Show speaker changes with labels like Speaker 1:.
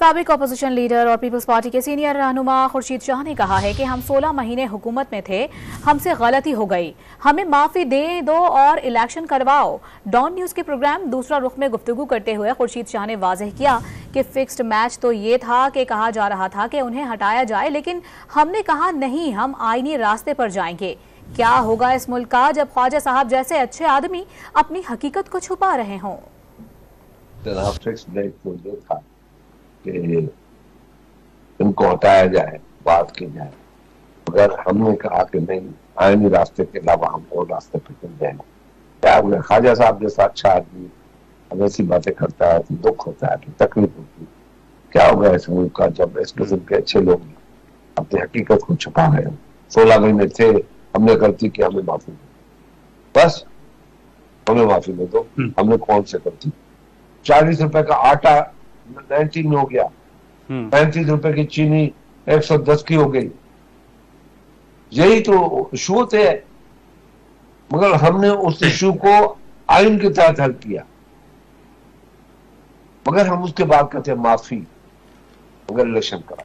Speaker 1: साबिक opposition leader और peoples party के सीनियर रहनुमा खुर्शीद शाह ने कहा है कि हम 16 महीने हुकूमत में थे, हमसे गलती हो गई, हमें माफी दे दो और इलेक्शन करवाओ। डॉन न्यूज के प्रोग्राम दूसरा रुख में गुफ्तगू करते हुए खुर्शीद शाह ने वाज़ेह किया कि फिक्स्ड मैच तो ये था कि कहा जा रहा था कि उन्हें हटाया जाए, लेकिन हमने कहा नहीं, हम आईनी रास्ते पर जाएंगे। क्या होगा इस मुल्क का जब ख्वाजा साहब जैसे अच्छे आदमी अपनी हकीकत को छुपा रहे हों।
Speaker 2: कि इनको हटाया जाए, बात की जाए, अगर हमने कहा कि नहीं, आईनी रास्ते के अलावा हम और रास्ते पर चल जाएंगे। क्या होगा? ख्वाजा साहब जैसा अच्छा आदमी अब ऐसी बातें करता है तो दुख होता है, तो तकलीफ होती है। क्या होगा इस मुल्क का जब इस किस्म के अच्छे लोग अपनी हकीकत को छुपा रहे हैं। 16 महीने थे, हमने गलती की, हमें माफी दो, बस हमें माफी दे दो। हमने कौन से गलती? 40 रुपए का आटा 19 हो गया, 35 रुपए की चीनी 110 की हो गई। यही तो इशू थे, मगर हमने उस इशू को आइन के तहत हल किया, मगर हम उसके बाद कहते हैं माफी, मगर इलेक्शन करा।